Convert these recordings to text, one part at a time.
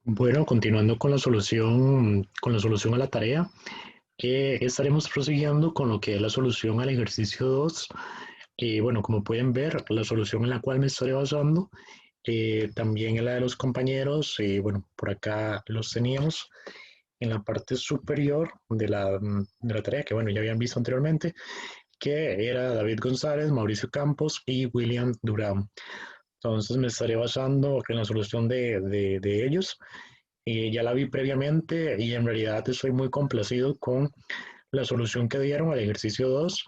Bueno, continuando con la solución a la tarea, estaremos prosiguiendo con lo que es la solución al ejercicio 2. Bueno, como pueden ver, la solución en la cual me estaré basando también es la de los compañeros. Bueno, por acá los teníamos en la parte superior de la tarea, que bueno, ya habían visto anteriormente, que era David González, Mauricio Campos y William Durán. Entonces me estaré basando en la solución de ellos. Ya la vi previamente y en realidad estoy muy complacido con la solución que dieron al ejercicio 2,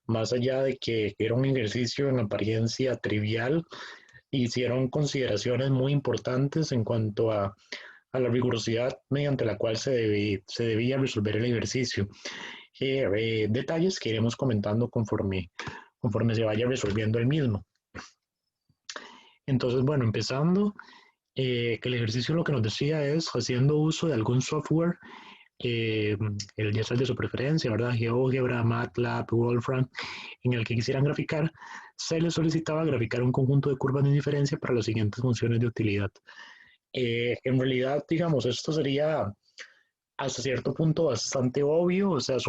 más allá de que era un ejercicio en apariencia trivial, hicieron consideraciones muy importantes en cuanto a la rigurosidad mediante la cual se debía resolver el ejercicio. Detalles que iremos comentando conforme se vaya resolviendo el mismo. Entonces, bueno, empezando, que el ejercicio lo que nos decía es haciendo uso de algún software, ya sea el de su preferencia, ¿verdad? GeoGebra, MATLAB, Wolfram, en el que quisieran graficar, se les solicitaba graficar un conjunto de curvas de indiferencia para las siguientes funciones de utilidad. En realidad, digamos, esto sería hasta cierto punto bastante obvio, o sea, es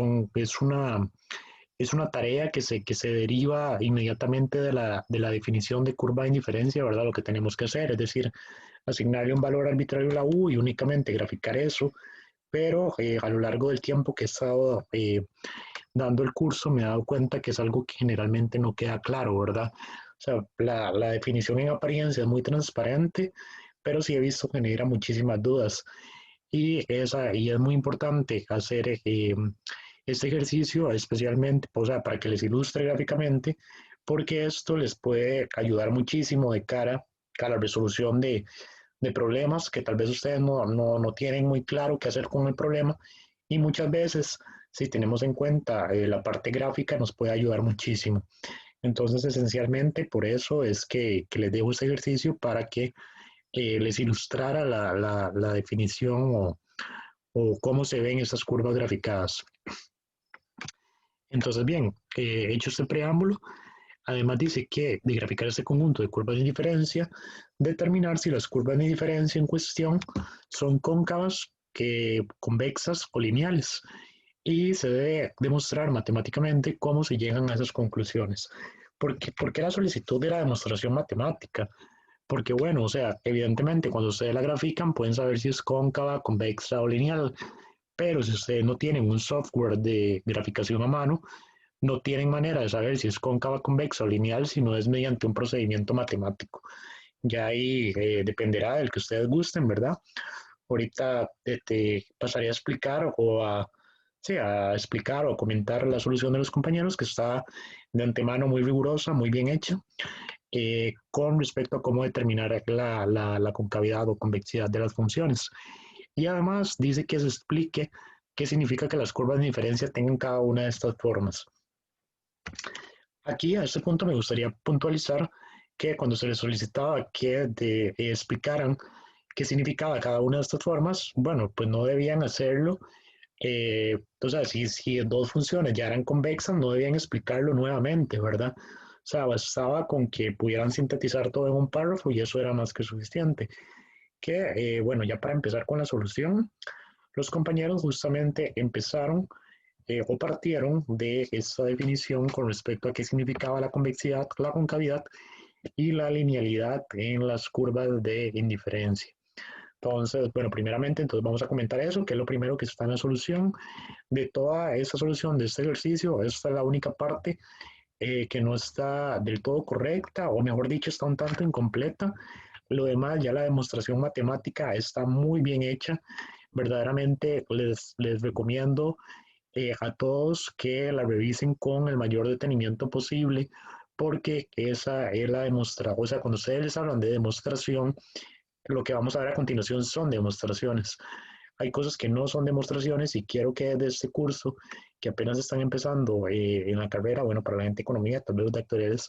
una tarea que se deriva inmediatamente de la definición de curva de indiferencia, ¿verdad? Lo que tenemos que hacer, es decir, asignarle un valor arbitrario a la U y únicamente graficar eso, pero a lo largo del tiempo que he estado dando el curso me he dado cuenta que es algo que generalmente no queda claro, ¿verdad? O sea, la definición en apariencia es muy transparente, pero sí he visto que genera muchísimas dudas. Y es muy importante hacer este ejercicio, especialmente, o sea, para que les ilustre gráficamente, porque esto les puede ayudar muchísimo de cara a la resolución de problemas que tal vez ustedes no tienen muy claro qué hacer con el problema, y muchas veces, si tenemos en cuenta la parte gráfica, nos puede ayudar muchísimo. Entonces, esencialmente, por eso es que les dejo este ejercicio para que les ilustrara la definición o cómo se ven estas curvas graficadas. Entonces, bien, hecho este preámbulo, además dice que de graficar este conjunto de curvas de indiferencia, determinar si las curvas de indiferencia en cuestión son cóncavas, convexas o lineales. Y se debe demostrar matemáticamente cómo se llegan a esas conclusiones. ¿Por qué la solicitud de la demostración matemática? Porque bueno, o sea, evidentemente cuando ustedes la grafican pueden saber si es cóncava, convexa o lineal, pero si ustedes no tienen un software de graficación a mano, no tienen manera de saber si es cóncava, convexa o lineal si no es mediante un procedimiento matemático. Ya ahí dependerá del que ustedes gusten, ¿verdad? Ahorita te pasaré a explicar sí, a explicar o comentar la solución de los compañeros, que está de antemano muy rigurosa, muy bien hecha, con respecto a cómo determinar la concavidad o convexidad de las funciones. Y además dice que se explique qué significa que las curvas de diferencia tengan cada una de estas formas. Aquí, a este punto, me gustaría puntualizar que cuando se les solicitaba que explicaran qué significaba cada una de estas formas, bueno, pues no debían hacerlo. O sea, si dos funciones ya eran convexas, no debían explicarlo nuevamente, ¿verdad? O sea, bastaba con que pudieran sintetizar todo en un párrafo y eso era más que suficiente. Bueno, ya para empezar con la solución, los compañeros justamente empezaron o partieron de esta definición con respecto a qué significaba la convexidad, la concavidad y la linealidad en las curvas de indiferencia. Entonces, bueno, primeramente, entonces vamos a comentar eso, que es lo primero que está en la solución. De toda esta solución de este ejercicio, esta es la única parte que no está del todo correcta, o mejor dicho, está un tanto incompleta. Lo demás, ya la demostración matemática está muy bien hecha. Verdaderamente les recomiendo a todos que la revisen con el mayor detenimiento posible, porque esa es la demostración. O sea, cuando ustedes les hablan de demostración, lo que vamos a ver a continuación son demostraciones. Hay cosas que no son demostraciones y quiero que desde este curso, que apenas están empezando en la carrera, bueno, para la gente de economía, tal vez los doctorales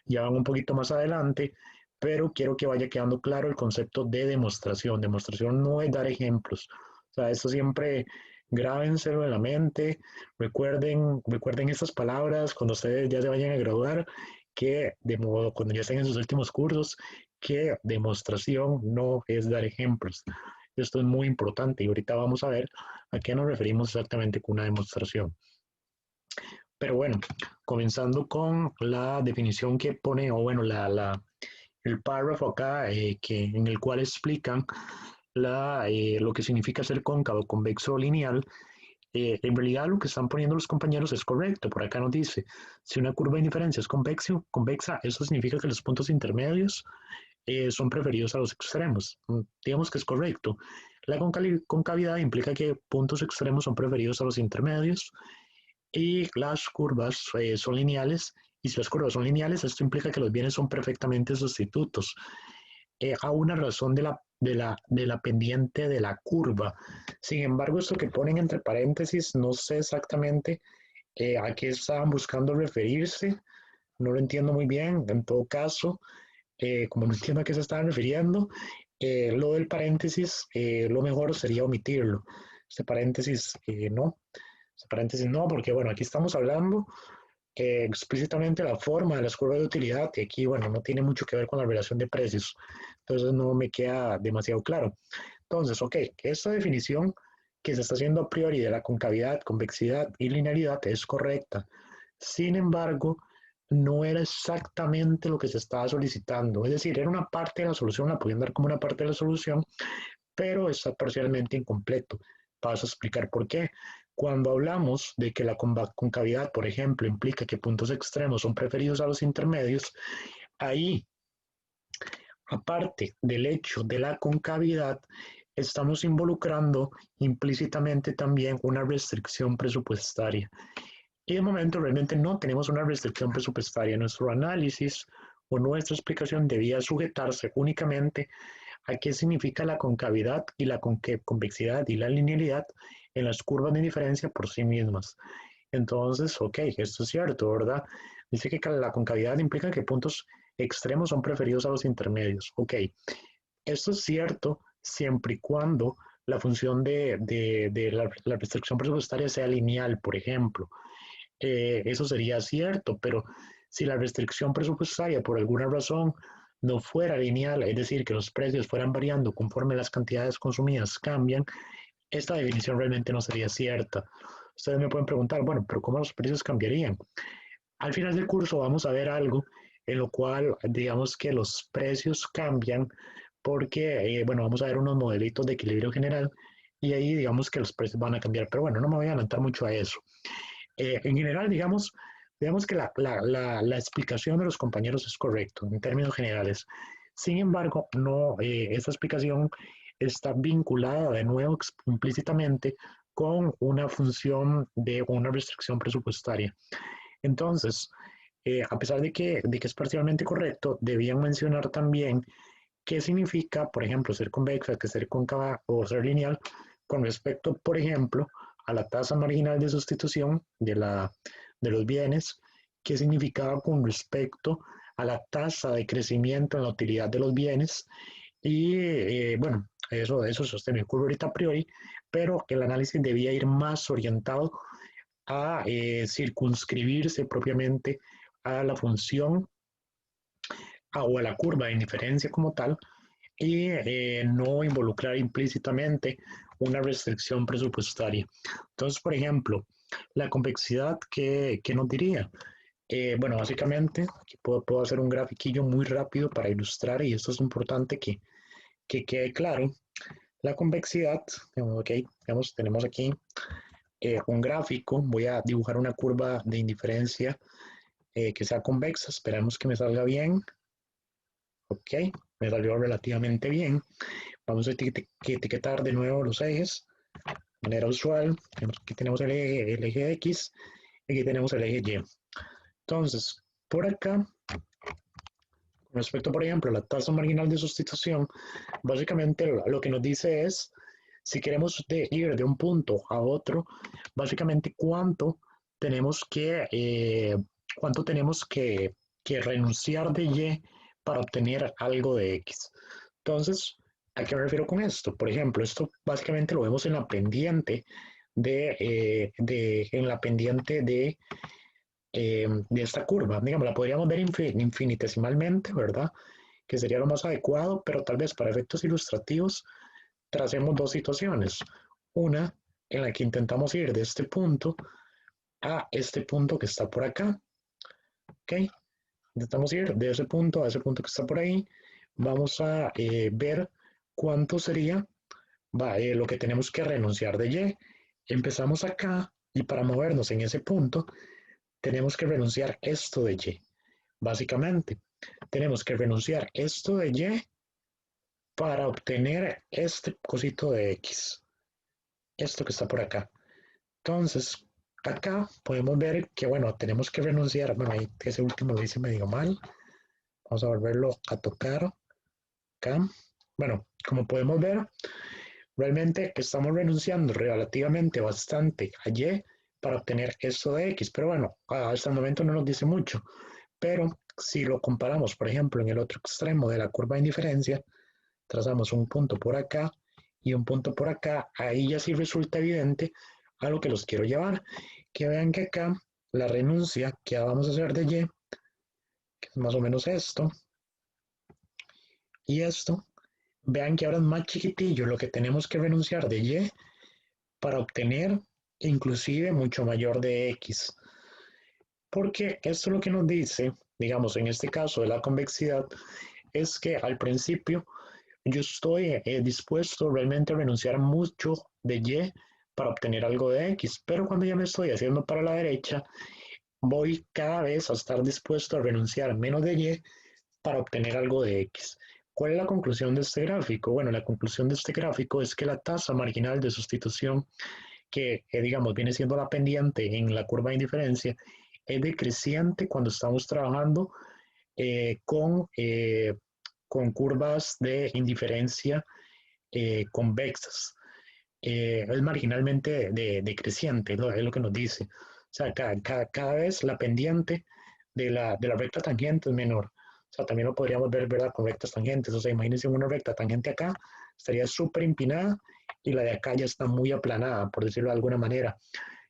ya van un poquito más adelante, pero quiero que vaya quedando claro el concepto de demostración. Demostración no es dar ejemplos. O sea, esto siempre grábenselo en la mente, recuerden estas palabras cuando ustedes ya se vayan a graduar, que de modo, cuando ya estén en sus últimos cursos, que demostración no es dar ejemplos. Esto es muy importante y ahorita vamos a ver a qué nos referimos exactamente con una demostración. Pero bueno, comenzando con la definición que pone, o bueno, el párrafo acá en el cual explican lo que significa ser cóncavo, convexo o lineal. En realidad lo que están poniendo los compañeros es correcto. Por acá nos dice, si una curva de indiferencia es convexa, eso significa que los puntos intermedios son preferidos a los extremos. Digamos que es correcto. La concavidad implica que puntos extremos son preferidos a los intermedios y las curvas son lineales. Y si las curvas son lineales, esto implica que los bienes son perfectamente sustitutos a una razón de la pendiente de la curva. Sin embargo, esto que ponen entre paréntesis, no sé exactamente a qué estaban buscando referirse, no lo entiendo muy bien. En todo caso, como no entiendo a qué se estaban refiriendo, lo del paréntesis, lo mejor sería omitirlo. Este paréntesis no, este paréntesis no, porque bueno, aquí estamos hablando explícitamente la forma de las curvas de utilidad, que aquí, bueno, no tiene mucho que ver con la relación de precios. Entonces no me queda demasiado claro. Entonces, ok, esta definición que se está haciendo a priori de la concavidad, convexidad y linealidad es correcta. Sin embargo, no era exactamente lo que se estaba solicitando. Es decir, era una parte de la solución, la podían dar como una parte de la solución, pero está parcialmente incompleto. Paso a explicar por qué. Cuando hablamos de que la concavidad, por ejemplo, implica que puntos extremos son preferidos a los intermedios, ahí, aparte del hecho de la concavidad, estamos involucrando implícitamente también una restricción presupuestaria. Y de momento realmente no tenemos una restricción presupuestaria. Nuestro análisis o nuestra explicación debía sujetarse únicamente a qué significa la concavidad y la convexidad y la linealidad en las curvas de indiferencia por sí mismas. Entonces, ok, esto es cierto, ¿verdad? Dice que la concavidad implica que puntos extremos son preferidos a los intermedios. Ok, esto es cierto siempre y cuando la función de la restricción presupuestaria sea lineal, por ejemplo. Eso sería cierto, pero si la restricción presupuestaria por alguna razón no fuera lineal, es decir, que los precios fueran variando conforme las cantidades consumidas cambian, esta definición realmente no sería cierta. Ustedes me pueden preguntar, bueno, pero ¿cómo los precios cambiarían? Al final del curso vamos a ver algo en lo cual digamos que los precios cambian porque, bueno, vamos a ver unos modelitos de equilibrio general y ahí digamos que los precios van a cambiar, pero bueno, no me voy a adelantar mucho a eso. En general, digamos que la explicación de los compañeros es correcta en términos generales. Sin embargo, no, esta explicación está vinculada de nuevo implícitamente con una función de una restricción presupuestaria. Entonces, a pesar de que es parcialmente correcto, debían mencionar también qué significa, por ejemplo, ser convexa, que ser cóncava o ser lineal con respecto, por ejemplo, a la tasa marginal de sustitución de los bienes, qué significaba con respecto a la tasa de crecimiento en la utilidad de los bienes y, bueno, eso sostiene el curvo ahorita a priori, pero el análisis debía ir más orientado a circunscribirse propiamente a la función o a la curva de indiferencia como tal y no involucrar implícitamente una restricción presupuestaria. Entonces, por ejemplo, la convexidad, ¿qué nos diría? Bueno, básicamente, aquí puedo hacer un grafiquillo muy rápido para ilustrar y esto es importante que quede claro. La convexidad, ok, tenemos aquí un gráfico, voy a dibujar una curva de indiferencia que sea convexa, esperamos que me salga bien, ok, me salió relativamente bien. Vamos a etiquetar de nuevo los ejes de manera usual. Aquí tenemos el eje X, aquí tenemos el eje Y. Entonces, por acá, con respecto, por ejemplo, a la tasa marginal de sustitución, básicamente lo que nos dice es, si queremos ir de un punto a otro, básicamente cuánto tenemos que renunciar de Y para obtener algo de X. Entonces, ¿a qué me refiero con esto? Por ejemplo, esto básicamente lo vemos en la pendiente en la pendiente de esta curva. Digamos, la podríamos ver infinitesimalmente, ¿verdad? Que sería lo más adecuado, pero tal vez para efectos ilustrativos tracemos dos situaciones. Una en la que intentamos ir de este punto a este punto que está por acá. ¿Ok? Intentamos ir de ese punto a ese punto que está por ahí. Vamos a ver cuánto sería lo que tenemos que renunciar de Y. Empezamos acá y para movernos en ese punto tenemos que renunciar esto de Y. Básicamente, tenemos que renunciar esto de Y para obtener este cosito de X. Esto que está por acá. Entonces, acá podemos ver que, bueno, tenemos que renunciar. Bueno, ahí ese último lo hice medio mal. Vamos a volverlo a tocar acá. Bueno, como podemos ver, realmente estamos renunciando relativamente bastante a Y para obtener esto de X. Pero bueno, hasta el momento no nos dice mucho. Pero si lo comparamos, por ejemplo, en el otro extremo de la curva de indiferencia, trazamos un punto por acá y un punto por acá, ahí ya sí resulta evidente a lo que los quiero llevar. Que vean que acá la renuncia que vamos a hacer de Y, que es más o menos esto, y esto, vean que ahora es más chiquitillo lo que tenemos que renunciar de Y para obtener inclusive mucho mayor de X. Porque esto lo que nos dice, digamos, en este caso de la convexidad, es que al principio yo estoy dispuesto realmente a renunciar mucho de Y para obtener algo de X, pero cuando ya me estoy haciendo para la derecha, voy cada vez a estar dispuesto a renunciar menos de Y para obtener algo de X. ¿Cuál es la conclusión de este gráfico? Bueno, la conclusión de este gráfico es que la tasa marginal de sustitución, que digamos viene siendo la pendiente en la curva de indiferencia, es decreciente cuando estamos trabajando con curvas de indiferencia convexas. Es marginalmente decreciente, es lo que nos dice. O sea, cada vez la pendiente de la recta tangente es menor. O sea, también lo podríamos ver, ¿verdad? Con rectas tangentes. O sea, imagínense una recta tangente acá, estaría súper empinada y la de acá ya está muy aplanada, por decirlo de alguna manera.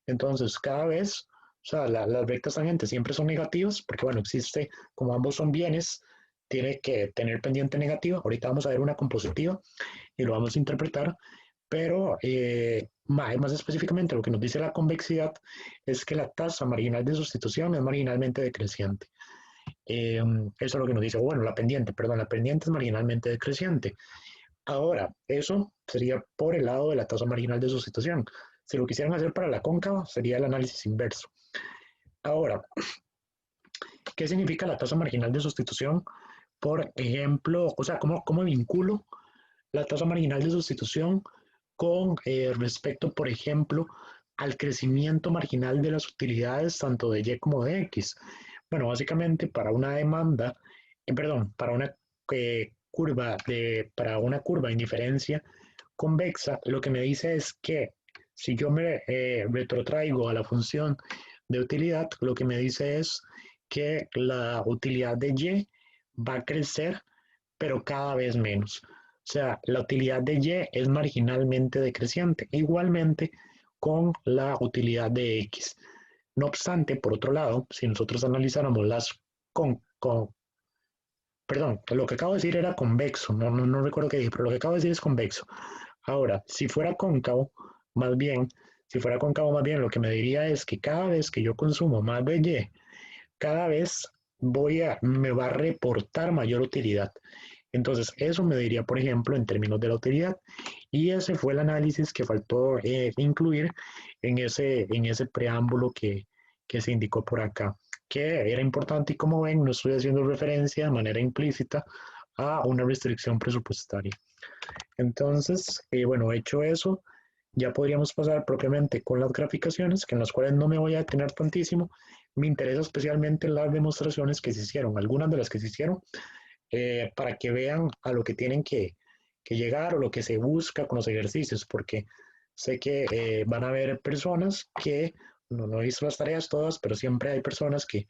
Entonces, cada vez, o sea, las rectas tangentes siempre son negativas, porque bueno, existe, como ambos son bienes, tiene que tener pendiente negativa. Ahorita vamos a ver una compositiva y lo vamos a interpretar, pero más específicamente lo que nos dice la convexidad es que la tasa marginal de sustitución es marginalmente decreciente. Eso es lo que nos dice, bueno, la pendiente es marginalmente decreciente. Ahora, eso sería por el lado de la tasa marginal de sustitución. Si lo quisieran hacer para la cóncava, sería el análisis inverso. Ahora, ¿qué significa la tasa marginal de sustitución? Por ejemplo, o sea, ¿cómo vinculo la tasa marginal de sustitución con respecto, por ejemplo, al crecimiento marginal de las utilidades tanto de Y como de X? Bueno, básicamente para una demanda, perdón, para una curva de indiferencia convexa, lo que me dice es que si yo me retrotraigo a la función de utilidad, lo que me dice es que la utilidad de Y va a crecer, pero cada vez menos. O sea, la utilidad de Y es marginalmente decreciente, igualmente con la utilidad de X. No obstante, por otro lado, si nosotros analizáramos perdón, lo que acabo de decir era convexo, no recuerdo qué dije, pero lo que acabo de decir es convexo. Ahora, si fuera cóncavo más bien, lo que me diría es que cada vez que yo consumo más de Y, cada vez me va a reportar mayor utilidad. Entonces, eso me diría, por ejemplo, en términos de la utilidad. Y ese fue el análisis que faltó incluir en ese preámbulo que se indicó por acá, que era importante y como ven, no estoy haciendo referencia de manera implícita a una restricción presupuestaria. Entonces, bueno, hecho eso, ya podríamos pasar propiamente con las graficaciones, que en las cuales no me voy a detener tantísimo. Me interesa especialmente las demostraciones que se hicieron, algunas de las que se hicieron, para que vean a lo que tienen que llegar o lo que se busca con los ejercicios, porque sé que van a haber personas que, no he visto las tareas todas, pero siempre hay personas que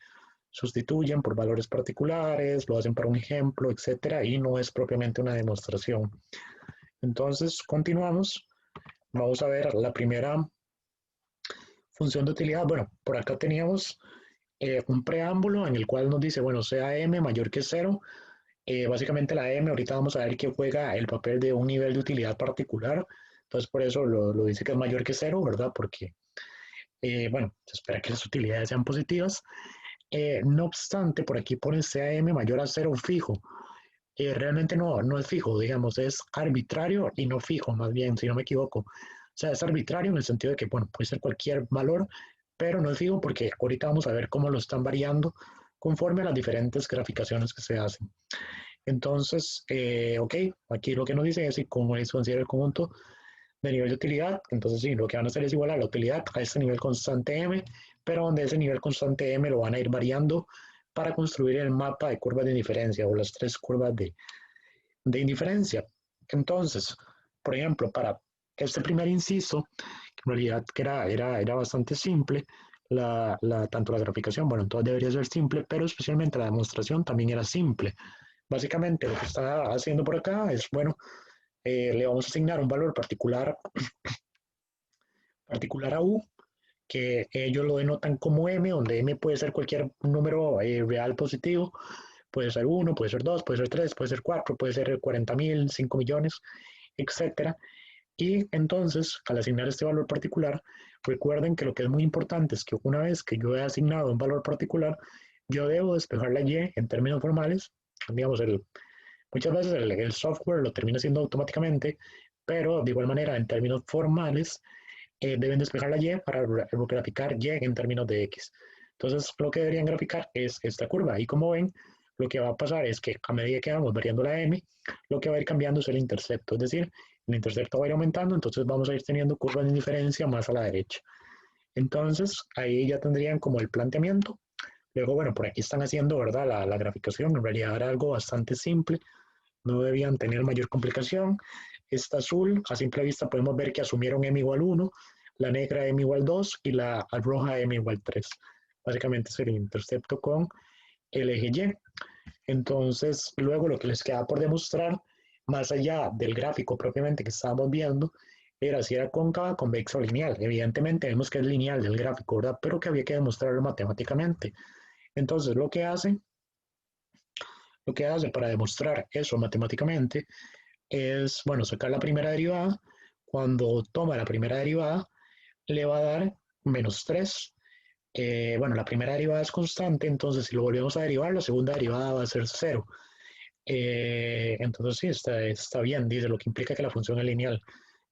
sustituyen por valores particulares, lo hacen para un ejemplo, etcétera, y no es propiamente una demostración. Entonces, continuamos. Vamos a ver la primera función de utilidad. Bueno, por acá teníamos un preámbulo en el cual nos dice, bueno, sea m mayor que 0, Básicamente la M, ahorita vamos a ver que juega el papel de un nivel de utilidad particular, entonces por eso lo dice que es mayor que cero, ¿verdad? Porque, bueno, se espera que las utilidades sean positivas. No obstante, por aquí pone CAM mayor a cero fijo. Realmente no es fijo, digamos, es arbitrario y no fijo, más bien, si no me equivoco. O sea, es arbitrario en el sentido de que, bueno, puede ser cualquier valor, pero no es fijo porque ahorita vamos a ver cómo lo están variando conforme a las diferentes graficaciones que se hacen. Entonces, ok, aquí lo que nos dice es si cómo es considera el conjunto de nivel de utilidad. Entonces, sí, lo que van a hacer es igual a la utilidad a este nivel constante m, pero donde ese nivel constante m lo van a ir variando para construir el mapa de curvas de indiferencia o las tres curvas de indiferencia. Entonces, por ejemplo, para este primer inciso, que en realidad que era bastante simple, tanto la graficación, bueno, entonces debería ser simple, pero especialmente la demostración también era simple. Básicamente lo que está haciendo por acá es, bueno, le vamos a asignar un valor particular a u, que ellos lo denotan como m, donde m puede ser cualquier número real positivo, puede ser 1, puede ser 2, puede ser 3, puede ser 4, puede ser 40.000, 5 millones, etcétera. Y entonces, al asignar este valor particular, recuerden que lo que es muy importante es que una vez que yo he asignado un valor particular, yo debo despejar la y en términos formales. Digamos, muchas veces el software lo termina haciendo automáticamente, pero de igual manera, en términos formales, deben despejar la y para graficar y en términos de x. Entonces, lo que deberían graficar es esta curva. Y como ven, lo que va a pasar es que a medida que vamos variando la m, lo que va a ir cambiando es el intercepto. Es decir, el intercepto va a ir aumentando, entonces vamos a ir teniendo curvas de indiferencia más a la derecha. Entonces, ahí ya tendrían como el planteamiento. Luego, bueno, por aquí están haciendo, ¿verdad? La graficación. En realidad era algo bastante simple. No debían tener mayor complicación. Esta azul, a simple vista podemos ver que asumieron m igual 1, la negra m igual 2 y la roja m igual 3. Básicamente es el intercepto con el eje Y. Entonces, luego lo que les queda por demostrar, más allá del gráfico propiamente que estábamos viendo, era si era cóncava, convexa o lineal. Evidentemente vemos que es lineal del gráfico, ¿verdad? Pero que había que demostrarlo matemáticamente. Entonces, lo que hace para demostrar eso matemáticamente es, bueno, sacar la primera derivada. Cuando toma la primera derivada, le va a dar -3. Bueno, la primera derivada es constante, entonces si lo volvemos a derivar, la segunda derivada va a ser 0. Entonces sí, está bien, dice, lo que implica que la función es lineal.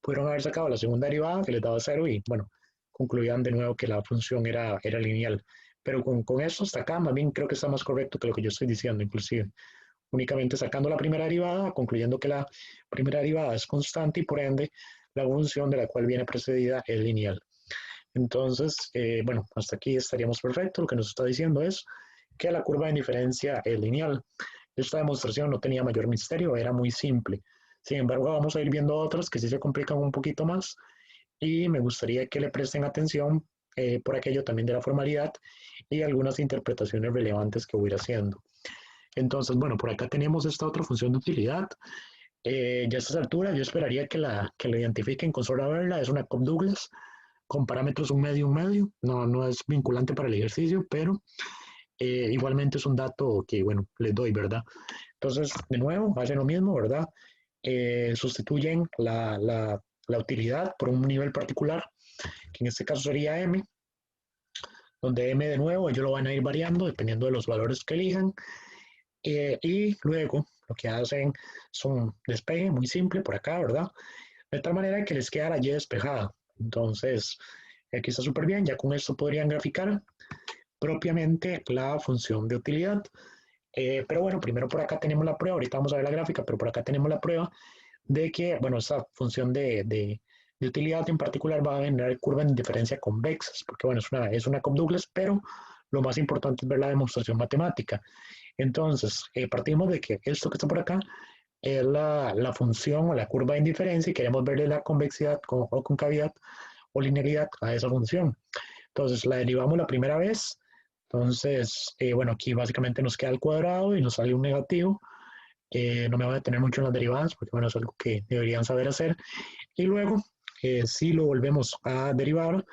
Pudieron haber sacado la segunda derivada que les daba 0 y, bueno, concluían de nuevo que la función era lineal. Pero con esto hasta acá, más bien creo que está más correcto que lo que yo estoy diciendo, inclusive. Únicamente sacando la primera derivada, concluyendo que la primera derivada es constante y por ende la función de la cual viene precedida es lineal. Entonces, bueno, hasta aquí estaríamos perfecto. Lo que nos está diciendo es que la curva de indiferencia es lineal. Esta demostración no tenía mayor misterio, era muy simple. Sin embargo, vamos a ir viendo otras que sí se complican un poquito más y me gustaría que le presten atención por aquello también de la formalidad y algunas interpretaciones relevantes que voy a ir haciendo. Entonces, bueno, por acá tenemos esta otra función de utilidad. Ya a estas alturas yo esperaría que la identifiquen con solo verla. Es una Cobb-Douglas con parámetros un medio. No es vinculante para el ejercicio, pero igualmente es un dato que, bueno, les doy, ¿verdad? Entonces, de nuevo, hacen lo mismo, ¿verdad? Sustituyen la utilidad por un nivel particular, que en este caso sería m, donde m de nuevo ellos lo van a ir variando dependiendo de los valores que elijan. Y luego lo que hacen son despegue muy simple por acá, ¿verdad? De tal manera que les queda la y despejada. Entonces, aquí está súper bien, ya con esto podrían graficar propiamente la función de utilidad. Pero bueno, primero por acá tenemos la prueba, ahorita vamos a ver la gráfica, pero por acá tenemos la prueba de que, bueno, esta función de utilidad en particular va a generar curvas de diferencia convexas, porque bueno, es una Cobb-Douglas, pero lo más importante es ver la demostración matemática. Entonces, partimos de que esto que está por acá es la función o la curva de indiferencia y queremos verle la convexidad o concavidad o linealidad a esa función. Entonces, la derivamos la primera vez. Entonces, bueno, aquí básicamente nos queda el cuadrado y nos sale un negativo. No me voy a detener mucho en las derivadas porque, bueno, es algo que deberían saber hacer. Y luego, si lo volvemos a derivar,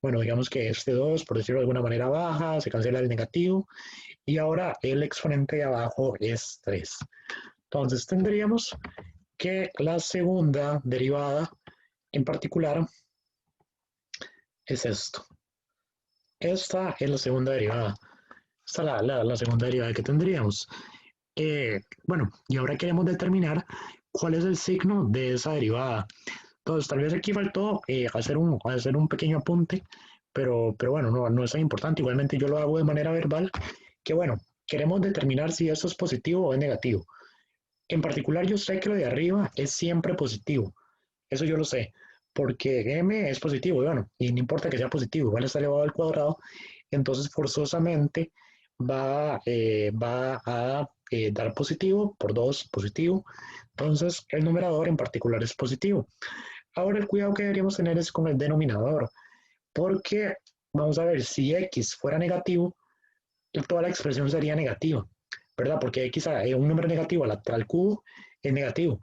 bueno, digamos que este 2, por decirlo de alguna manera, baja, se cancela el negativo y ahora el exponente de abajo es 3. Entonces tendríamos que la segunda derivada en particular es esto. Esta es la segunda derivada. Esta es la segunda derivada que tendríamos. Bueno, y ahora queremos determinar cuál es el signo de esa derivada. Entonces, tal vez aquí faltó hacer un pequeño apunte, pero bueno, no es tan importante. Igualmente yo lo hago de manera verbal, que bueno, queremos determinar si esto es positivo o es negativo. En particular, yo sé que lo de arriba es siempre positivo. Eso yo lo sé, porque m es positivo, y bueno, y no importa que sea positivo, igual está elevado al cuadrado, entonces forzosamente va a dar positivo por 2 positivo, entonces el numerador en particular es positivo. Ahora el cuidado que deberíamos tener es con el denominador, porque vamos a ver, si x fuera negativo, toda la expresión sería negativa, ¿verdad? Porque x, un número negativo al cubo es negativo.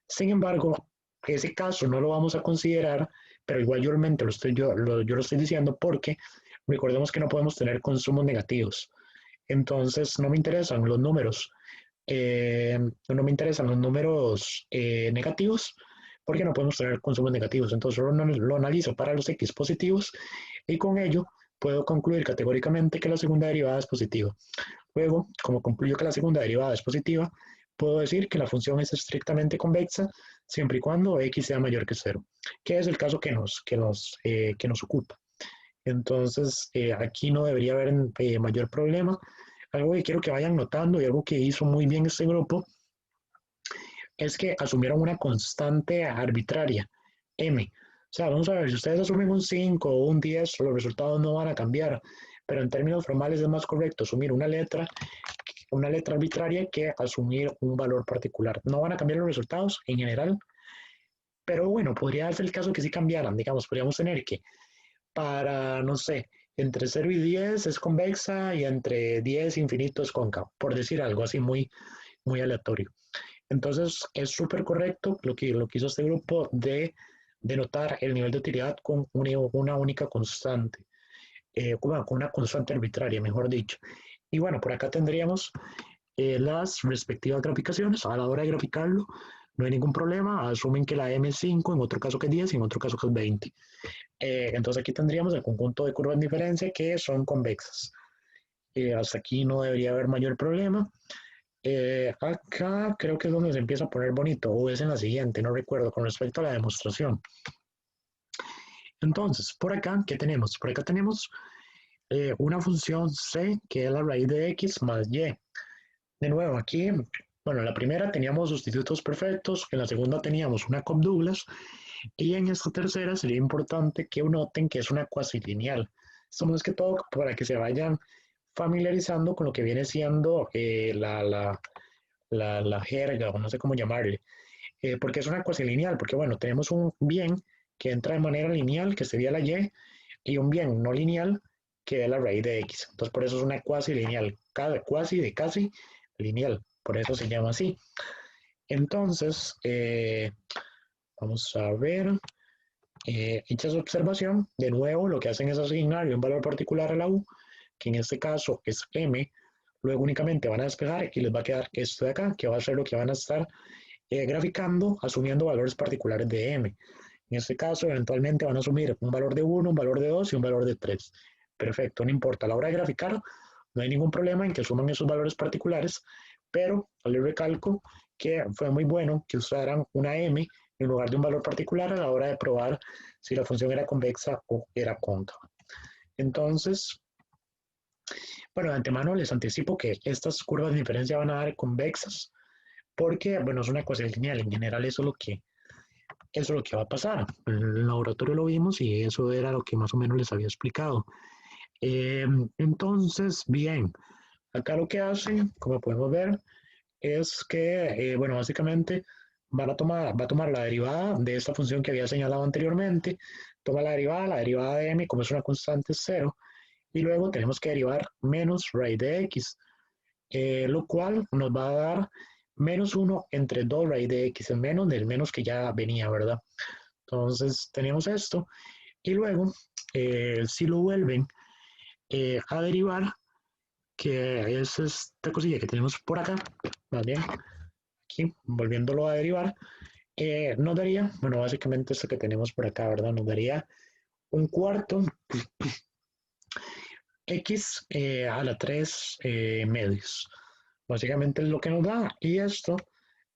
Sin embargo, ese caso no lo vamos a considerar, pero igualmente yo lo estoy diciendo porque recordemos que no podemos tener consumos negativos. Entonces, no me interesan los números, no me interesan los números negativos porque no podemos tener consumos negativos. Entonces, solo lo analizo para los x positivos y con ello puedo concluir categóricamente que la segunda derivada es positiva. Luego, como concluyo que la segunda derivada es positiva, puedo decir que la función es estrictamente convexa siempre y cuando x sea mayor que 0, que es el caso que nos ocupa. Entonces, aquí no debería haber mayor problema. Algo que quiero que vayan notando y algo que hizo muy bien este grupo es que asumieron una constante arbitraria, m. O sea, vamos a ver, si ustedes asumen un 5 o un 10, los resultados no van a cambiar, pero en términos formales es más correcto asumir una letra arbitraria que asumir un valor particular. No van a cambiar los resultados en general, pero bueno, podría ser el caso que sí cambiaran. Digamos, podríamos tener que para, no sé, entre 0 y 10 es convexa y entre 10 infinito es cóncavo, por decir algo así muy aleatorio. Entonces, es súper correcto lo que hizo este grupo de denotar el nivel de utilidad con una única constante, con una constante arbitraria, mejor dicho. Y bueno, por acá tendríamos las respectivas graficaciones. A la hora de graficarlo, no hay ningún problema. Asumen que la M es 5, en otro caso que es 10 y en otro caso que es 20. Entonces aquí tendríamos el conjunto de curvas de diferencia que son convexas. Hasta aquí no debería haber mayor problema. Acá creo que es donde se empieza a poner bonito, o es en la siguiente, no recuerdo, con respecto a la demostración. Entonces, por acá, ¿qué tenemos? Por acá tenemos una función c que es la raíz de x más y. De nuevo, aquí, bueno, en la primera teníamos sustitutos perfectos, en la segunda teníamos una Cobb-Douglas, y en esta tercera sería importante que noten que es una cuasi lineal. Esto más que todo para que se vayan familiarizando con lo que viene siendo la jerga, o no sé cómo llamarle. Porque es una cuasi lineal, porque bueno, tenemos un bien que entra de manera lineal, que sería la y, y un bien no lineal, que es la raíz de x. Entonces, por eso es una cuasi lineal, cuasi de casi lineal, por eso se llama así. Entonces, vamos a ver, hecha su observación, de nuevo lo que hacen es asignarle un valor particular a la u, que en este caso es m, luego únicamente van a despejar y les va a quedar esto de acá, que va a ser lo que van a estar graficando, asumiendo valores particulares de m. En este caso, eventualmente van a asumir un valor de 1, un valor de 2 y un valor de 3. Perfecto, no importa. A la hora de graficar, no hay ningún problema en que suman esos valores particulares, pero les recalco que fue muy bueno que usaran una m en lugar de un valor particular a la hora de probar si la función era convexa o era cóncava. Entonces, bueno, de antemano les anticipo que estas curvas de diferencia van a dar convexas, porque, bueno, es una ecuación lineal. En general, eso es lo que va a pasar. En el laboratorio lo vimos y eso era lo que más o menos les había explicado. Entonces, bien, acá lo que hacen, como podemos ver, es que, bueno, básicamente va a tomar la derivada de esta función que había señalado anteriormente, toma la derivada de m, como es una constante, es 0, y luego tenemos que derivar menos raíz de x, lo cual nos va a dar menos 1 entre 2 raíz de x, en menos del menos que ya venía, ¿verdad? Entonces tenemos esto, y luego, si lo vuelven a derivar, que es esta cosilla que tenemos por acá, más bien, aquí, volviéndolo a derivar, nos daría, bueno, básicamente esto que tenemos por acá, ¿verdad? Nos daría un cuarto x a la 3 medios. Básicamente es lo que nos da y esto,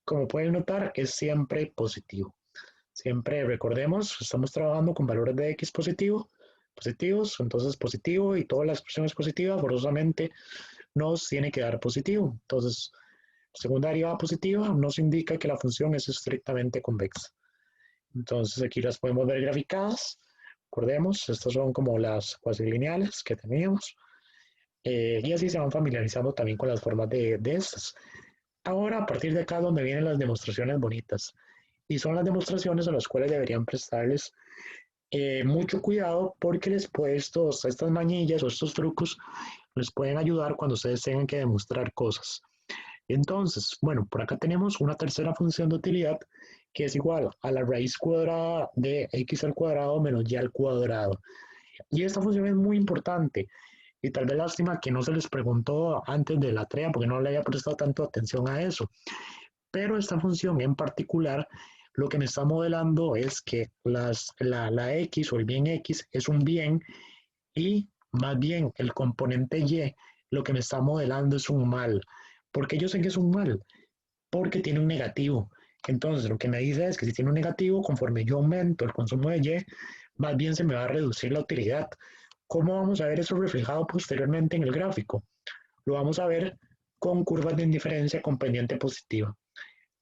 como pueden notar, es siempre positivo. Siempre recordemos, estamos trabajando con valores de x positivos, entonces positivo y toda la expresión es positiva, forzosamente nos tiene que dar positivo. Entonces, segunda derivada positiva nos indica que la función es estrictamente convexa. Entonces aquí las podemos ver graficadas. Recordemos, estas son como las cuasi lineales que teníamos. Y así se van familiarizando también con las formas de estas. Ahora, a partir de acá, donde vienen las demostraciones bonitas. Y son las demostraciones a las cuales deberían prestarles mucho cuidado porque les puestos estas mañillas o estos trucos les pueden ayudar cuando ustedes tengan que demostrar cosas. Entonces, bueno, por acá tenemos una tercera función de utilidad que es igual a la raíz cuadrada de x al cuadrado menos y al cuadrado. Y esta función es muy importante y tal vez lástima que no se les preguntó antes de la tarea porque no le había prestado tanto atención a eso. Pero esta función en particular lo que me está modelando es que la x o el bien x es un bien y más bien el componente y lo que me está modelando es un mal. ¿Por qué yo sé que es un mal? Porque tiene un negativo. Entonces, lo que me dice es que si tiene un negativo, conforme yo aumento el consumo de Y, más bien se me va a reducir la utilidad. ¿Cómo vamos a ver eso reflejado posteriormente en el gráfico? Lo vamos a ver con curvas de indiferencia con pendiente positiva.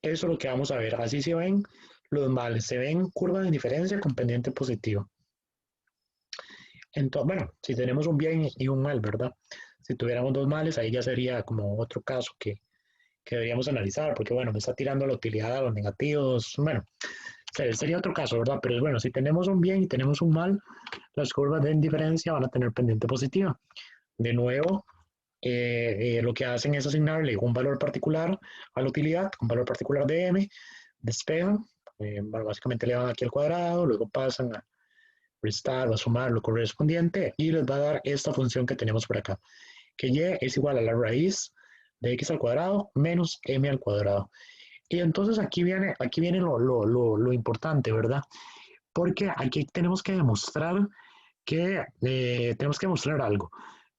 Eso es lo que vamos a ver. Así se ven los males. Se ven curvas de indiferencia con pendiente positiva. Entonces, bueno, si tenemos un bien y un mal, ¿verdad? Si tuviéramos dos males, ahí ya sería como otro caso que deberíamos analizar, porque bueno, me está tirando la utilidad a los negativos. Bueno, sería otro caso, ¿verdad? Pero bueno, si tenemos un bien y tenemos un mal, las curvas de indiferencia van a tener pendiente positiva. De nuevo, lo que hacen es asignarle un valor particular a la utilidad, un valor particular de m, despejan, bueno, básicamente le van aquí al cuadrado, luego pasan a restar o a sumar lo correspondiente y les va a dar esta función que tenemos por acá, que y es igual a la raíz de x al cuadrado menos m al cuadrado. Y entonces aquí viene lo importante, ¿verdad? Porque aquí tenemos que demostrar tenemos que demostrar algo.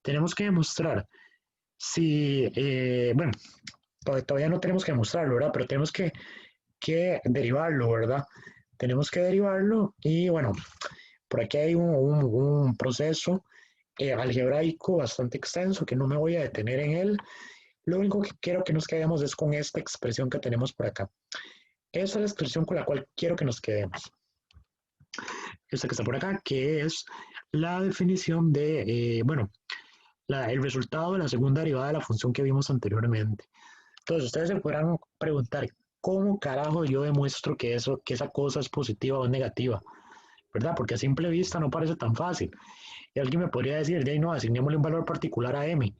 Tenemos que demostrar si, bueno, todavía no tenemos que demostrarlo, ¿verdad? Pero tenemos que derivarlo, ¿verdad? Tenemos que derivarlo y bueno, por aquí hay un proceso algebraico bastante extenso que no me voy a detener en él. Lo único que quiero que nos quedemos es con esta expresión que tenemos por acá. Esa es la expresión con la cual quiero que nos quedemos. Esta que está por acá, que es la definición de, bueno, el resultado de la segunda derivada de la función que vimos anteriormente. Entonces, ustedes se podrán preguntar, ¿cómo carajo yo demuestro que esa cosa es positiva o es negativa? ¿Verdad? Porque a simple vista no parece tan fácil. Y alguien me podría decir, de ahí no, asignémosle un valor particular a m.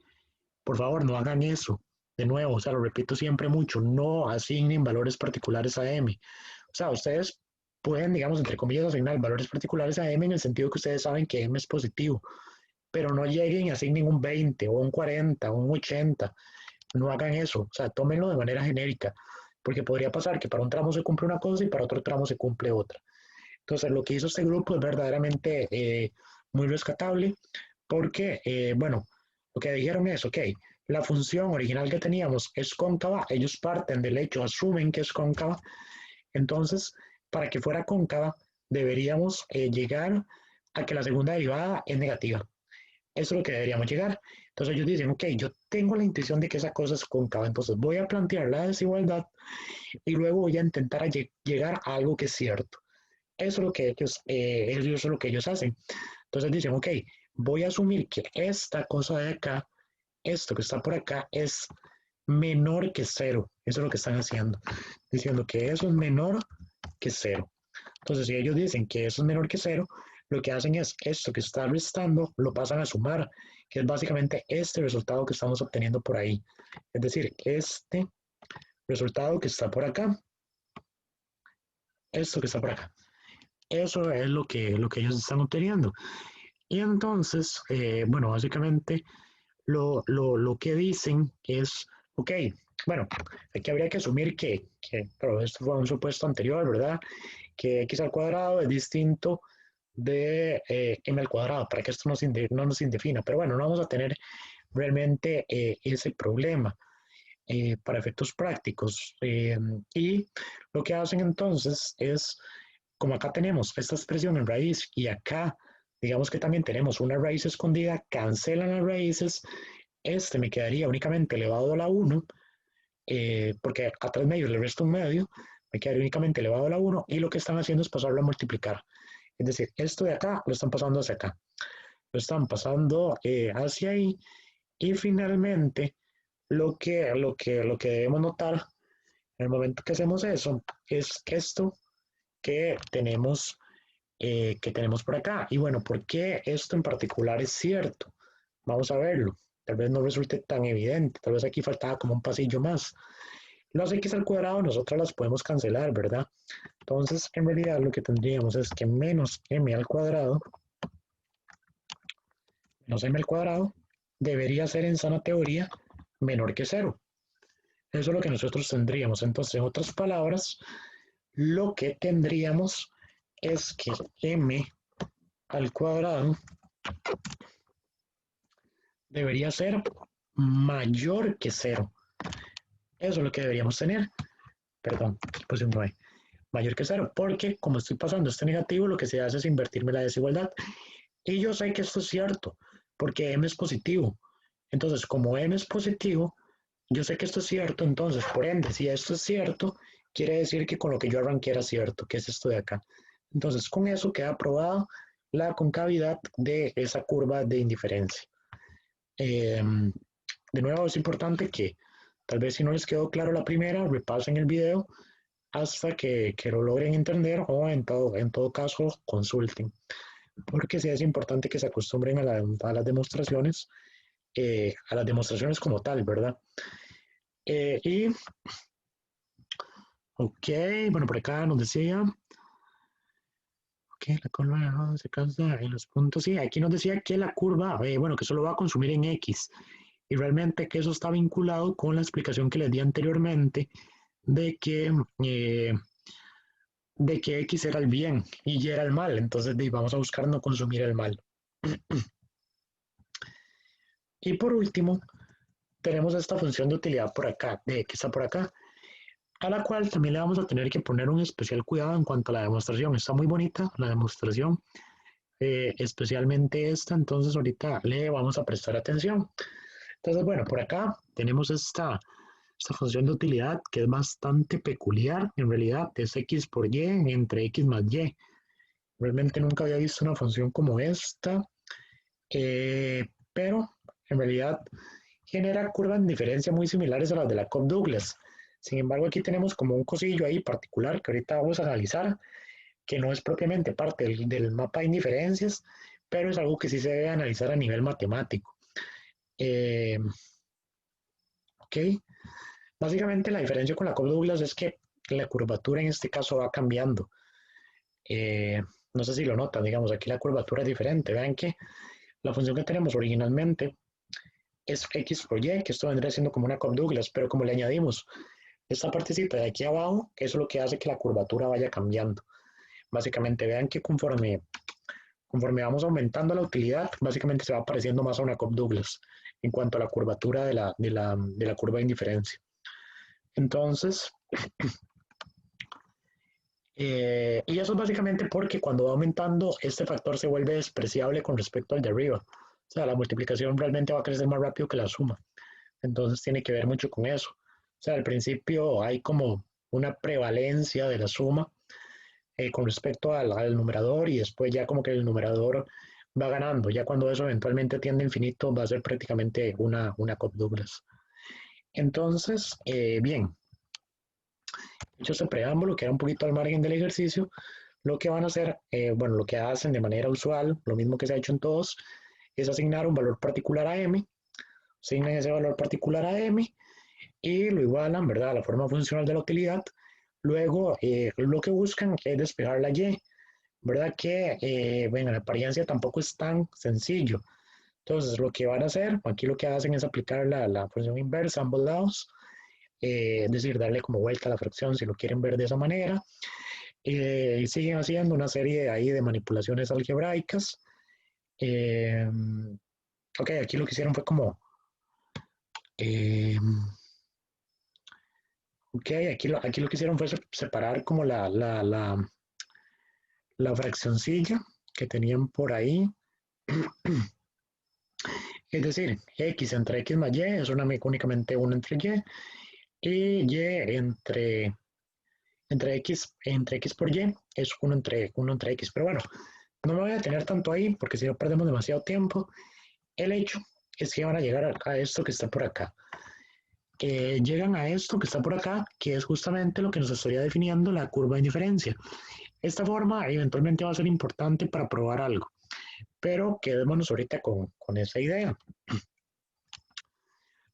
Por favor, no hagan eso. De nuevo, o sea, lo repito siempre mucho, no asignen valores particulares a m. O sea, ustedes pueden, digamos, entre comillas, asignar valores particulares a m en el sentido que ustedes saben que m es positivo, pero no lleguen y asignen un 20 o un 40 o un 80. No hagan eso, o sea, tómenlo de manera genérica, porque podría pasar que para un tramo se cumple una cosa y para otro tramo se cumple otra. Entonces, lo que hizo este grupo es verdaderamente muy rescatable, porque, bueno, lo que dijeron es, ok, la función original que teníamos es cóncava, ellos parten del hecho, asumen que es cóncava, entonces, para que fuera cóncava, deberíamos llegar a que la segunda derivada es negativa. Eso es lo que deberíamos llegar. Entonces ellos dicen, ok, yo tengo la intuición de que esa cosa es cóncava, entonces voy a plantear la desigualdad y luego voy a intentar llegar a algo que es cierto. Eso es lo que eso es lo que ellos hacen. Entonces dicen, ok, voy a asumir que esta cosa de acá, esto que está por acá, es menor que cero. Eso es lo que están haciendo. Diciendo que eso es menor que cero. Entonces, si ellos dicen que eso es menor que cero, lo que hacen es esto que está restando, lo pasan a sumar, que es básicamente este resultado que estamos obteniendo por ahí. Es decir, este resultado que está por acá, esto que está por acá. Eso es lo que ellos están obteniendo. Y entonces, bueno, básicamente lo que dicen es, ok, bueno, aquí habría que asumir pero esto fue un supuesto anterior, ¿verdad? Que x al cuadrado es distinto de m al cuadrado, para que esto no nos indefina. Pero bueno, no vamos a tener realmente ese problema para efectos prácticos. Y lo que hacen entonces es, como acá tenemos esta expresión en raíz y acá, digamos que también tenemos una raíz escondida, cancelan las raíces, este me quedaría únicamente elevado a la 1, porque a 3 medios le resto un medio, me quedaría únicamente elevado a la 1 y lo que están haciendo es pasarlo a multiplicar. Es decir, esto de acá lo están pasando hacia acá, lo están pasando hacia ahí y finalmente lo que debemos notar en el momento que hacemos eso es esto que tenemos por acá. Y bueno, ¿por qué esto en particular es cierto? Vamos a verlo. Tal vez no resulte tan evidente, tal vez aquí faltaba como un pasillo más. Las x al cuadrado nosotros las podemos cancelar, ¿verdad? Entonces, en realidad lo que tendríamos es que menos m al cuadrado, menos m al cuadrado, debería ser en sana teoría menor que cero. Eso es lo que nosotros tendríamos. Entonces, en otras palabras, lo que tendríamos es que m al cuadrado debería ser mayor que cero. Eso es lo que deberíamos tener. Perdón, puse un 9. Mayor que cero, porque como estoy pasando este negativo, lo que se hace es invertirme la desigualdad. Y yo sé que esto es cierto, porque m es positivo. Entonces, como m es positivo, yo sé que esto es cierto, entonces, por ende, si esto es cierto, quiere decir que con lo que yo arranqué era cierto, que es esto de acá. Entonces, con eso queda aprobada la concavidad de esa curva de indiferencia. Eh, de nuevo, es importante que tal vez si no les quedó claro la primera, repasen el video hasta que lo logren entender o en todo caso consulten, porque sí es importante que se acostumbren a las demostraciones como tal, ¿verdad? Y, ok, bueno, por acá nos decía, ok, la curva se cansa en los puntos, sí, aquí nos decía que la curva, bueno, que solo va a consumir en X, y realmente que eso está vinculado con la explicación que les di anteriormente de que, eh, de que X era el bien y Y era el mal, entonces vamos a buscar no consumir el mal. Y por último, tenemos esta función de utilidad por acá, que está por acá, a la cual también le vamos a tener que poner un especial cuidado en cuanto a la demostración. Está muy bonita la demostración, especialmente esta, entonces ahorita le vamos a prestar atención. Entonces, bueno, por acá tenemos esta función de utilidad que es bastante peculiar, en realidad es x por y entre x más y. Realmente nunca había visto una función como esta, pero en realidad genera curvas de diferencia muy similares a las de la Cobb-Douglas. Sin embargo, aquí tenemos como un cosillo ahí particular que ahorita vamos a analizar, que no es propiamente parte del mapa de indiferencias, pero es algo que sí se debe analizar a nivel matemático. Ok, básicamente la diferencia con la Cobb-Douglas es que la curvatura en este caso va cambiando. Eh, no sé si lo notan, digamos, aquí la curvatura es diferente. Vean que la función que tenemos originalmente es x por y, que esto vendría siendo como una Cobb-Douglas, pero como le añadimos esta partecita de aquí abajo, eso es lo que hace que la curvatura vaya cambiando. Básicamente, vean que conforme vamos aumentando la utilidad, básicamente se va pareciendo más a una Cobb-Douglas en cuanto a la curvatura de la curva de indiferencia. Entonces, y eso es básicamente porque cuando va aumentando, este factor se vuelve despreciable con respecto al de arriba. O sea, la multiplicación realmente va a crecer más rápido que la suma. Entonces tiene que ver mucho con eso. O sea, al principio hay como una prevalencia de la suma con respecto al numerador y después ya como que el numerador va ganando. Ya cuando eso eventualmente tiende a infinito va a ser prácticamente una Cobb-Douglas. Entonces, bien, hecho este preámbulo que era un poquito al margen del ejercicio, lo que van a hacer, bueno, lo que hacen de manera usual, lo mismo que se ha hecho en todos, es asignar un valor particular a m, asignan ese valor particular a m y lo igualan, ¿verdad? A la forma funcional de la utilidad. Luego, lo que buscan es despejar la y, ¿verdad? Que, bueno, en apariencia tampoco es tan sencillo. Entonces, lo que van a hacer, aquí lo que hacen es aplicar la función inversa a ambos lados, es decir, darle como vuelta a la fracción si lo quieren ver de esa manera. Y siguen haciendo una serie ahí de manipulaciones algebraicas. Eh, ok, aquí lo que hicieron fue como... eh, ok, aquí lo que hicieron fue separar como la fraccioncilla que tenían por ahí. Es decir, x entre x más y es únicamente 1 entre y entre x por y es 1 entre x. Pero bueno, no me voy a tener tanto ahí porque si no perdemos demasiado tiempo. El hecho es que van a llegar a esto que está por acá. Llegan a esto que está por acá, que es justamente lo que nos estaría definiendo la curva de indiferencia. Esta forma eventualmente va a ser importante para probar algo, pero quedémonos ahorita con esa idea.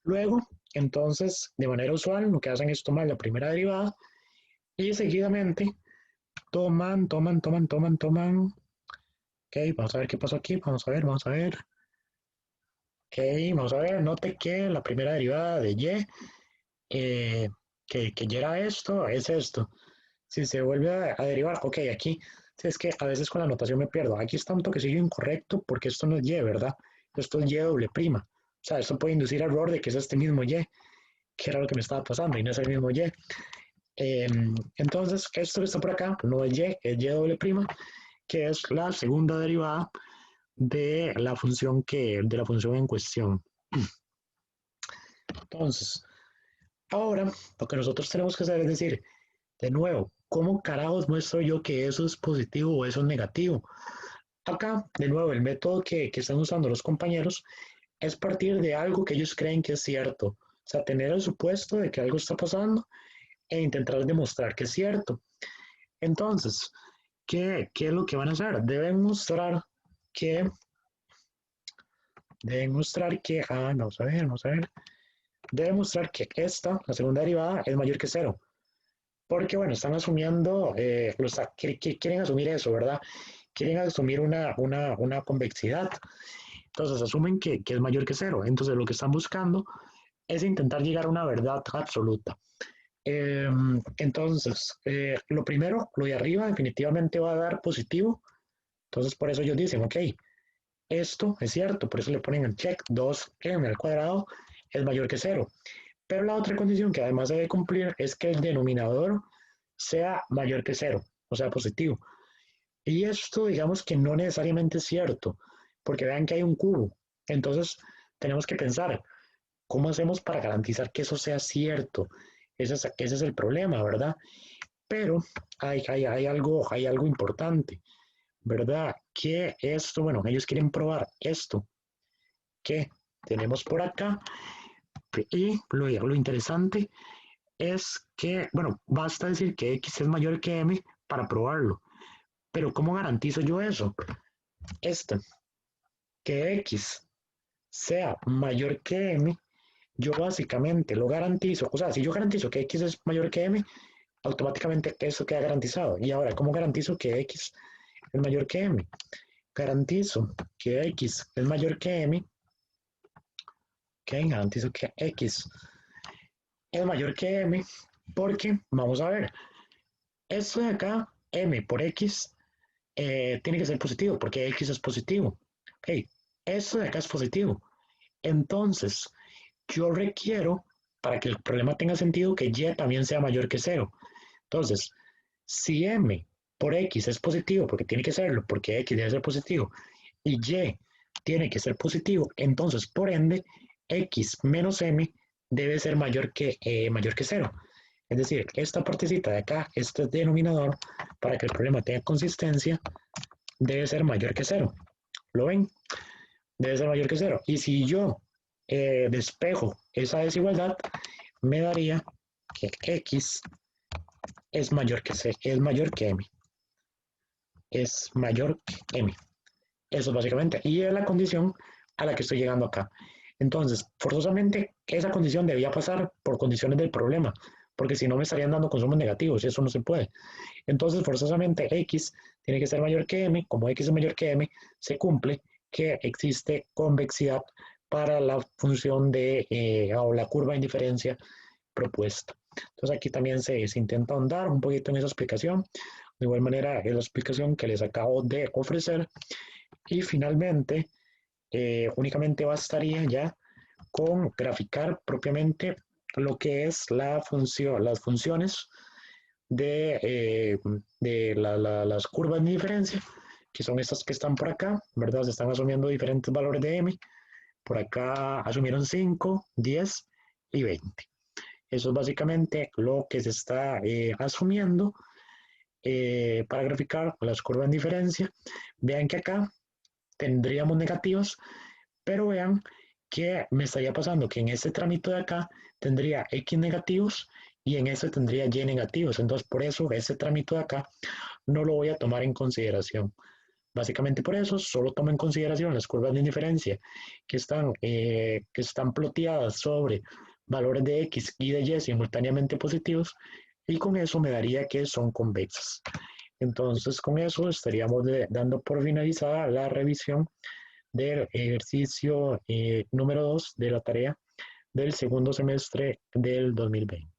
Luego, entonces, de manera usual, lo que hacen es tomar la primera derivada y seguidamente toman. Ok, vamos a ver qué pasó aquí, vamos a ver. Ok, vamos a ver, note que la primera derivada de y, que y era esto, es esto. Si se vuelve a derivar, ok, aquí, si es que a veces con la notación me pierdo. Aquí está un toquecillo incorrecto porque esto no es y, ¿verdad? Esto es y doble prima. O sea, esto puede inducir error de que es este mismo y, que era lo que me estaba pasando y no es el mismo y. Entonces, esto que está por acá no es y doble prima, que es la segunda derivada de la función en cuestión. Entonces, ahora lo que nosotros tenemos que hacer es decir, de nuevo, ¿cómo carajos muestro yo que eso es positivo o eso es negativo? Acá, de nuevo, el método que están usando los compañeros es partir de algo que ellos creen que es cierto. O sea, tener el supuesto de que algo está pasando e intentar demostrar que es cierto. Entonces, ¿qué es lo que van a hacer? Que, vamos a ver, deben mostrar que esta, la segunda derivada, es mayor que cero. Porque, bueno, están asumiendo, quieren asumir eso, ¿verdad? Quieren asumir una convexidad. Entonces, asumen que es mayor que cero. Entonces, lo que están buscando es intentar llegar a una verdad absoluta. Entonces, lo primero, lo de arriba definitivamente va a dar positivo. Entonces, por eso ellos dicen, ok, esto es cierto, por eso le ponen el check, 2m al cuadrado es mayor que cero. Pero la otra condición que además debe cumplir es que el denominador sea mayor que cero, o sea, positivo. Y esto, digamos que no necesariamente es cierto, porque vean que hay un cubo. Entonces, tenemos que pensar, ¿cómo hacemos para garantizar que eso sea cierto? Ese es el problema, ¿verdad? Pero hay algo importante, ¿verdad? Que esto, bueno, ellos quieren probar esto que tenemos por acá. Y lo interesante es que, bueno, basta decir que x es mayor que m para probarlo. Pero ¿cómo garantizo yo eso? Esto, que x sea mayor que m, yo básicamente lo garantizo. O sea, si yo garantizo que x es mayor que m, automáticamente eso queda garantizado. Y ahora, ¿cómo garantizo que x es mayor que m? Garantizo que x es mayor que m. Ok, garantizo que x es mayor que m porque, vamos a ver, esto de acá, m por x, tiene que ser positivo porque x es positivo. Ok, esto de acá es positivo. Entonces, yo requiero, para que el problema tenga sentido, que y también sea mayor que cero. Entonces, si m por x es positivo, porque tiene que serlo, porque x debe ser positivo, y y tiene que ser positivo, entonces, por ende, x menos m debe ser mayor que cero. Es decir, esta partecita de acá, este denominador, para que el problema tenga consistencia, debe ser mayor que cero. ¿Lo ven? Debe ser mayor que cero. Y si yo despejo esa desigualdad, me daría que x es mayor que c, es mayor que m. Es mayor que m. Eso básicamente. Y es la condición a la que estoy llegando acá. Entonces, forzosamente, esa condición debía pasar por condiciones del problema, porque si no me estarían dando consumos negativos y eso no se puede. Entonces, forzosamente, x tiene que ser mayor que m. Como x es mayor que m, se cumple que existe convexidad para la función o la curva de indiferencia propuesta. Entonces aquí también se intenta ahondar un poquito en esa explicación. De igual manera es la explicación que les acabo de ofrecer. Y finalmente, únicamente bastaría ya con graficar propiamente lo que es las funciones de las curvas de diferencia, que son estas que están por acá, ¿verdad? Se están asumiendo diferentes valores de m. Por acá asumieron 5, 10 y 20. Eso es básicamente lo que se está asumiendo para graficar las curvas de diferencia. Vean que acá tendríamos negativos, pero vean que me estaría pasando que en este trámite de acá tendría x negativos y en este tendría y negativos. Entonces, por eso ese trámite de acá no lo voy a tomar en consideración. Básicamente por eso solo tomo en consideración las curvas de indiferencia que están ploteadas sobre valores de x y de y simultáneamente positivos, y con eso me daría que son convexas. Entonces, con eso estaríamos dando por finalizada la revisión del ejercicio número 2 de la tarea del segundo semestre del 2020.